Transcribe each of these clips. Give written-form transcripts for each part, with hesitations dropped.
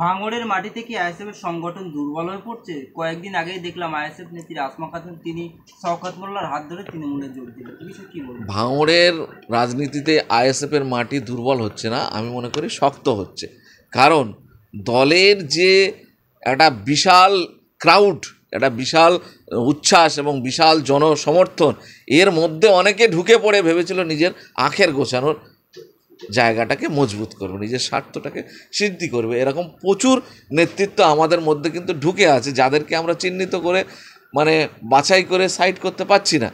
ভাঙড়ের মাটিতে কি আইএসএফ এর সংগঠন দুর্বল হয়ে পড়ছে? কয়েকদিন আগেই দেখলাম আইএসএফ নেত্রী আসমা খাতুন তিনি শওকত মোল্লার হাত ধরে তৃণমূলে যোগ দিলেন। তুমি কি বলবো? ভাঙড়ের রাজনীতিতে আইএসএফ এর মাটি দুর্বল হচ্ছে না, আমি মনে করি শক্ত হচ্ছে। কারণ দলের যে একটা বিশাল ক্রাউড, একটা বিশাল উচ্ছ্বাস এবং বিশাল জনসমর্থন, এর মধ্যে অনেকে ঢুকে পড়ে ভেবেছিল নিজের আখের গোছানোর জায়গাটাকে মজবুত করবে, নিজের স্বার্থটাকে সিদ্ধি করবে। এরকম প্রচুর নেতৃত্ব আমাদের মধ্যে কিন্তু ঢুকে আছে, যাদেরকে আমরা চিহ্নিত করে মানে বাছাই করে সাইড করতে পারছি না।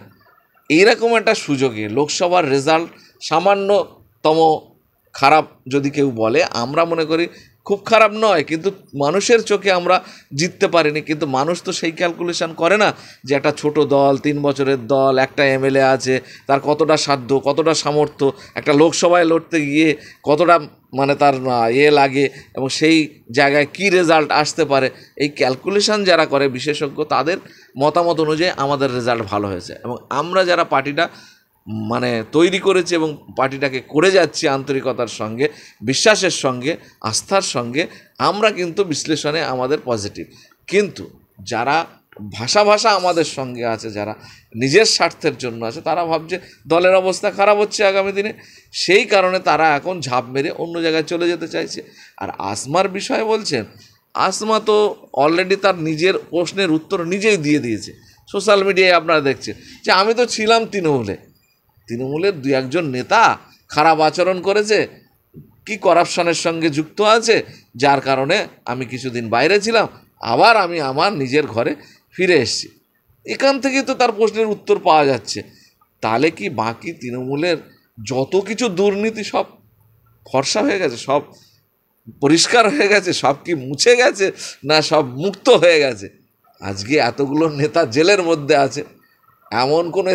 এইরকম একটা সুযোগে লোকসভার রেজাল্ট সামান্যতম খারাপ যদি কেউ বলে, আমরা মনে করি খুব খারাপ নয়, কিন্তু মানুষের চোখে আমরা জিততে পারিনি। কিন্তু মানুষ তো সেই ক্যালকুলেশন করে না যে একটা ছোট দল, 3 বছরের দল, একটা এমএলএ আছে, তার কতটা সাধ্য, কতটা সামর্থ্য, একটা লোকসভায় লড়তে গিয়ে কতটা মানে তার লাগে, এবং সেই জায়গায় কি রেজাল্ট আসতে পারে। এই ক্যালকুলেশন যারা করে বিশেষজ্ঞ, তাদের মতামত অনুযায়ী আমাদের রেজাল্ট ভালো হয়েছে। এবং আমরা যারা পার্টিটা মানে তৈরি করেছি এবং পার্টিটাকে করে যাচ্ছি আন্তরিকতার সঙ্গে, বিশ্বাসের সঙ্গে, আস্থার সঙ্গে, আমরা কিন্তু বিশ্লেষণে আমাদের পজিটিভ। কিন্তু যারা ভাষা আমাদের সঙ্গে আছে, যারা নিজের স্বার্থের জন্য আছে, তারা ভাবছে দলের অবস্থা খারাপ হচ্ছে আগামী দিনে, সেই কারণে তারা এখন ঝাঁপ মেরে অন্য জায়গায় চলে যেতে চাইছে। আর আসমার বিষয়ে বলছেন, আসমা তো অলরেডি তার নিজের প্রশ্নের উত্তর নিজেই দিয়ে দিয়েছে। সোশ্যাল মিডিয়ায় আপনারা দেখছেন যে আমি তো ছিলাম তৃণমূলের 2-1 নেতা খারাপ আচরণ করেছে, কি করাপশনের সঙ্গে যুক্ত আছে, যার কারণে আমি কিছুদিন বাইরে ছিলাম, আবার আমি আমার নিজের ঘরে ফিরে এসেছি। এখান থেকেই তো তার প্রশ্নের উত্তর পাওয়া যাচ্ছে। তাহলে কি বাকি তৃণমূলের যত কিছু দুর্নীতি সব ফর্সা হয়ে গেছে, সব পরিষ্কার হয়ে গেছে, সব কি মুছে গেছে, না সব মুক্ত হয়ে গেছে? আজকে এতগুলো নেতা জেলের মধ্যে আছে, এমন কোনো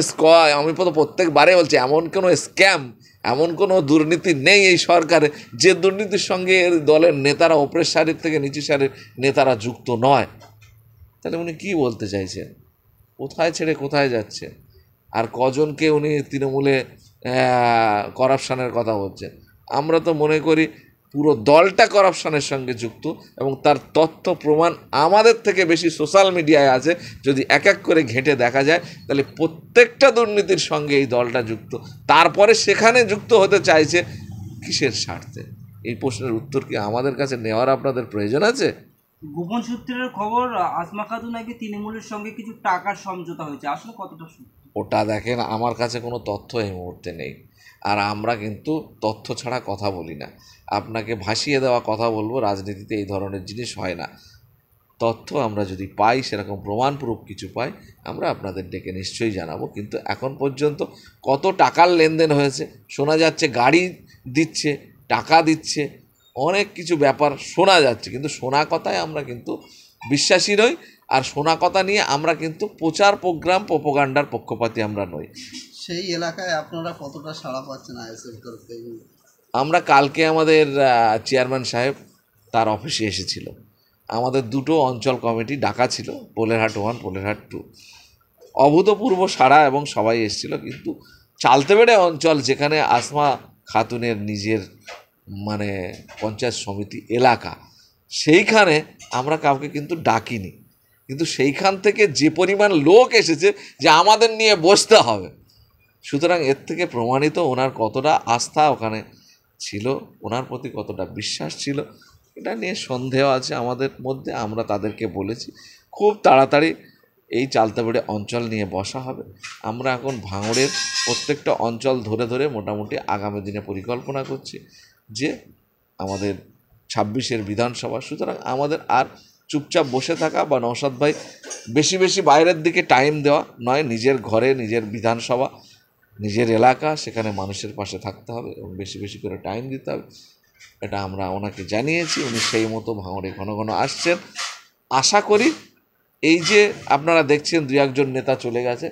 আমি তো প্রত্যেকবারে বলছি, এমন কোনো স্ক্যাম, এমন কোনো দুর্নীতি নেই এই সরকারে যে দুর্নীতির সঙ্গে দলের নেতারা, ওপরের সারির থেকে নিচু সারির নেতারা যুক্ত নয়। তাহলে উনি কী বলতে চাইছেন? কোথায় ছেড়ে কোথায় যাচ্ছে? আর কজনকে উনি তৃণমূলে করাপশানের কথা বলছেন? আমরা তো মনে করি পুরো দলটা করাপশানের সঙ্গে যুক্ত, এবং তার তথ্য প্রমাণ আমাদের থেকে বেশি সোশ্যাল মিডিয়ায় আছে। যদি এক এক করে ঘেঁটে দেখা যায়, তাহলে প্রত্যেকটা দুর্নীতির সঙ্গে এই দলটা যুক্ত। তারপরে সেখানে যুক্ত হতে চাইছে কিসের স্বার্থে? এই প্রশ্নের উত্তর কি আমাদের কাছে নেওয়ার আপনাদের প্রয়োজন আছে? গোপন সূত্রের খবর, আসমা খাতুন নাকি তৃণমূলের সঙ্গে কিছু টাকার সমঝোতা হয়েছে, আসলে কতটা সত্যি? ওটা দেখেন, আমার কাছে কোনো তথ্য এই মুহূর্তে নেই, আর আমরা কিন্তু তথ্য ছাড়া কথা বলি না। আপনাকে ভাসিয়ে দেওয়া কথা বলবো, রাজনীতিতে এই ধরনের জিনিস হয় না। তথ্য আমরা যদি পাই, সেরকম প্রমাণপ্রুফ কিছু পাই, আমরা আপনাদের ডেকে নিশ্চয়ই জানাবো। কিন্তু এখন পর্যন্ত কত টাকার লেনদেন হয়েছে শোনা যাচ্ছে, গাড়ি দিচ্ছে, টাকা দিচ্ছে, অনেক কিছু ব্যাপার শোনা যাচ্ছে, কিন্তু শোনা কথায় আমরা কিন্তু বিশ্বাসী নই। আর শোনা কথা নিয়ে আমরা কিন্তু প্রচার প্রোগ্রাম, প্রোপাগান্ডার পক্ষপাতী আমরা নই। সেই এলাকায় আপনারা কতটা সাড়া পাচ্ছেন আইএসএফ তরফ থেকে? আমরা কালকে আমাদের চেয়ারম্যান সাহেব তার অফিসে এসেছিল, আমাদের 2টো অঞ্চল কমিটি ডাকা ছিল, পোলেরহাট 1, পোলেরহাট 2। অভূতপূর্ব সাড়া, এবং সবাই এসেছিল। কিন্তু চালতেবেড়ে অঞ্চল, যেখানে আসমা খাতুনের নিজের মানে পঞ্চায়েত সমিতি এলাকা, সেইখানে আমরা কাউকে কিন্তু ডাকিনি। কিন্তু সেইখান থেকে যে পরিমাণ লোক এসেছে যে আমাদের নিয়ে বসতে হবে, সুতরাং এর থেকে প্রমাণিত ওনার কতটা আস্থা ওখানে ছিল, ওনার প্রতি কতটা বিশ্বাস ছিল, এটা নিয়ে সন্দেহ আছে আমাদের মধ্যে। আমরা তাদেরকে বলেছি খুব তাড়াতাড়ি এই চালতাবেড়ে অঞ্চল নিয়ে বসা হবে। আমরা এখন ভাঙড়ের প্রত্যেকটা অঞ্চল ধরে ধরে মোটামুটি আগামী দিনে পরিকল্পনা করছি যে আমাদের 26-এর বিধানসভা। সুতরাং আমাদের আর চুপচাপ বসে থাকা বা নওশাদ ভাই বেশি বেশি বাইরের দিকে টাইম দেওয়া নয়, নিজের ঘরে, নিজের বিধানসভা, নিজের এলাকা, সেখানে মানুষের পাশে থাকতে হবে এবং বেশি বেশি করে টাইম দিতে হবে। এটা আমরা ওনাকে জানিয়েছি, উনি সেই মতো ভাঙড়ে ঘন ঘন আসছেন। আশা করি এই যে আপনারা দেখছেন 2-1 নেতা চলে গেছে,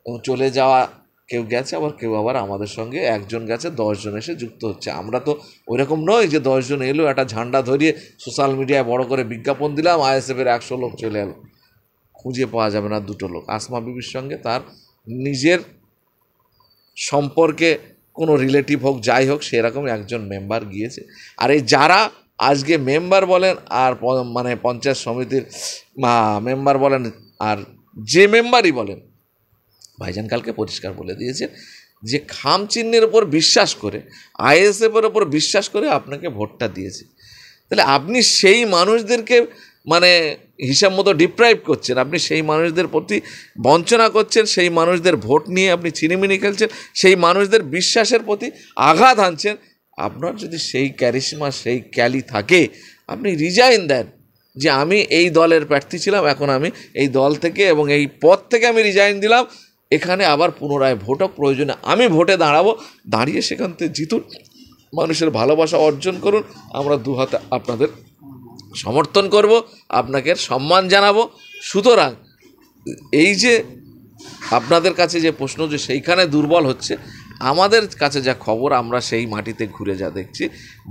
এবং চলে যাওয়া কেউ গেছে, আবার কেউ আবার আমাদের সঙ্গে 1 গেছে, 10 এসে যুক্ত হচ্ছে। আমরা তো ওইরকম নয় যে 10 এলো, একটা ঝান্ডা ধরিয়ে সোশ্যাল মিডিয়ায় বড় করে বিজ্ঞাপন দিলাম, আইএসএফের 100 লোক চলে এলো। খুঁজে পাওয়া যাবে না 2টো লোক। আসমা বিবির সঙ্গে তার নিজের সম্পর্কে কোনো রিলেটিভ হোক, যাই হোক, সেরকম 1 মেম্বার গিয়েছে। আর এই যারা আজকে মেম্বার বলেন আর মানে পঞ্চায়েত সমিতির মেম্বার বলেন আর যে মেম্বারই বলেন, ভাইজান কালকে পরিষ্কার বলে দিয়েছেন যে খাম চিহ্নের ওপর বিশ্বাস করে, আইএসএফের ওপর বিশ্বাস করে আপনাকে ভোটটা দিয়েছে। তাহলে আপনি সেই মানুষদেরকে মানে হিসাব মতো ডিপ্রাইভ করছেন, আপনি সেই মানুষদের প্রতি বঞ্চনা করছেন, সেই মানুষদের ভোট নিয়ে আপনি ছিনিমিনি খেলছেন, সেই মানুষদের বিশ্বাসের প্রতি আঘাত হানছেন। আপনার যদি সেই ক্যারিশমা, সেই ক্যালি থাকে, আপনি রিজাইন দেন যে আমি এই দলের প্রার্থী ছিলাম, এখন আমি এই দল থেকে এবং এই পদ থেকে আমি রিজাইন দিলাম, এখানে আবার পুনরায় ভোটও প্রয়োজনে আমি ভোটে দাঁড়াবো, দাঁড়িয়ে সেখান থেকে জিতুন, মানুষের ভালোবাসা অর্জন করুন, আমরা দু হাতে আপনাদের সমর্থন করব, আপনাকে সম্মান জানাবো। সুতরাং এই যে আপনাদের কাছে যে প্রশ্ন যে সেইখানে দুর্বল হচ্ছে, আমাদের কাছে যা খবর আমরা সেই মাটিতে ঘুরে যা দেখছি,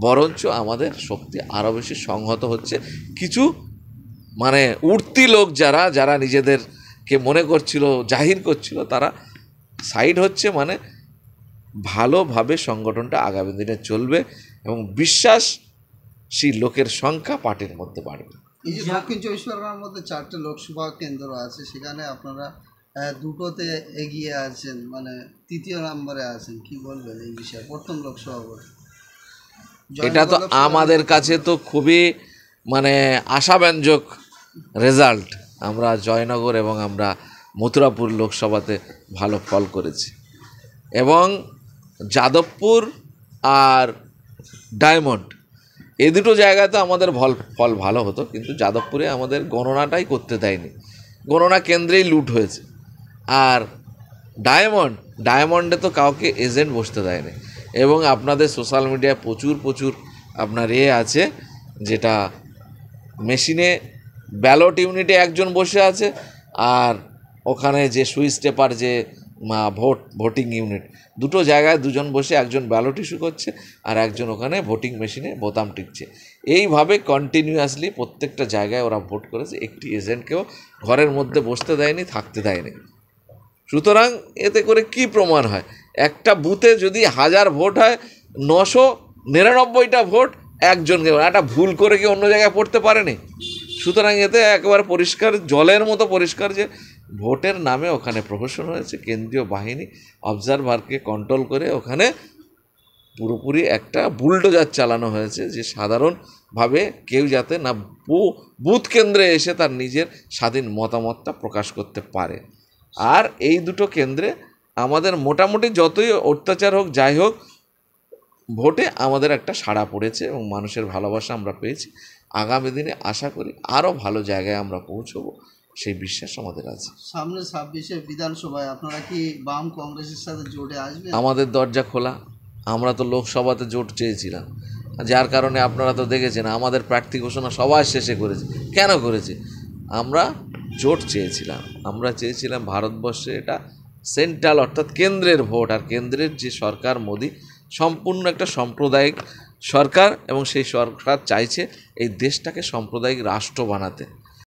বরঞ্চ আমাদের শক্তি আরও বেশি সংহত হচ্ছে। কিছু মানে উঠতি লোক যারা নিজেদেরকে মনে করছিল, জাহির করছিল, তারা সাইড হচ্ছে, মানে ভালোভাবে সংগঠনটা আগামী দিনে চলবে এবং বিশ্বাসশীল লোকের সংখ্যা পার্টির মধ্যে বাড়বে। এই যে দক্ষিণ চব্বিশ পরগনার মধ্যে 4টে লোকসভা কেন্দ্র আছে, সেখানে আপনারা দুটোতে এগিয়ে আছেন, মানে তৃতীয় নম্বরে আছেন, কি বলবেন এই বিষয়ে? প্রথম লোকসভা ভোট এটা তো আমাদের কাছে তো খুবই মানে আশাব্যঞ্জক রেজাল্ট। আমরা জয়নগর এবং আমরা মথুরাপুর লোকসভাতে ভালো ফল করেছি এবং যাদবপুর আর ডায়মন্ড এই দুটো জায়গাতে আমাদের ফল ভালো হতো, কিন্তু যাদবপুরে আমাদের গণনাটাই করতে দেয়নি, গণনা কেন্দ্রেই লুট হয়েছে। আর ডায়মন্ডে তো কাউকে এজেন্ট বসতে দেয়নি। এবং আপনাদের সোশ্যাল মিডিয়ায় প্রচুর আপনার আছে, যেটা মেশিনে ব্যালট ইউনিটে একজন বসে আছে, আর ওখানে যে সুইচ টেপার যে ভোটিং ইউনিট, দুটো জায়গায় দুজন বসে, একজন ব্যালট ইস্যু করছে আর একজন ওখানে ভোটিং মেশিনে বোতাম টিপছে। এইভাবে কন্টিনিউয়াসলি প্রত্যেকটা জায়গায় ওরা ভোট করেছে, একটি এজেন্টকেও ঘরের মধ্যে বসতে দেয়নি, থাকতে দেয়নি। সুতরাং এতে করে কি প্রমাণ হয়? একটা বুথে যদি 1000 ভোট হয়, 999টা ভোট একজনকে, একটা ভুল করে কি অন্য জায়গায় পড়তে পারেনি। সুতরাং এতে একেবারে পরিষ্কার, জলের মতো পরিষ্কার যে ভোটের নামে ওখানে প্রহসন হয়েছে। কেন্দ্রীয় বাহিনী অবজারভারকে কন্ট্রোল করে ওখানে পুরোপুরি একটা বুলডোজার চালানো হয়েছে, যে সাধারণভাবে কেউ যাতে না বুথ কেন্দ্রে এসে তার নিজের স্বাধীন মতামতটা প্রকাশ করতে পারে। আর এই দুটো কেন্দ্রে আমাদের মোটামুটি যতই অত্যাচার হোক, যাই হোক, ভোটে আমাদের একটা সাড়া পড়েছে এবং মানুষের ভালোবাসা আমরা পেয়েছি। আগামী দিনে আশা করি আরও ভালো জায়গায় আমরা পৌঁছবো, সেই বিশ্বাস আমাদের আছে। সামনে 26-এর বিধানসভায় আপনারা কি বাম কংগ্রেসের সাথে জোটে আসবেন? আমাদের দরজা খোলা। আমরা তো লোকসভাতে জোট চেয়েছিলাম, যার কারণে আপনারা তো দেখেছেন আমাদের প্রার্থী ঘোষণা সবার শেষে করেছে। কেন করেছে? আমরা জোট চেয়েছিলাম, আমরা চেয়েছিলাম ভারতবর্ষে এটা সেন্ট্রাল অর্থাৎ কেন্দ্রের ভোট, আর কেন্দ্রের যে সরকার মোদি সম্পূর্ণ একটা সাম্প্রদায়িক সরকার, এবং সেই সরকার চাইছে এই দেশটাকে সাম্প্রদায়িক রাষ্ট্র বানাতে।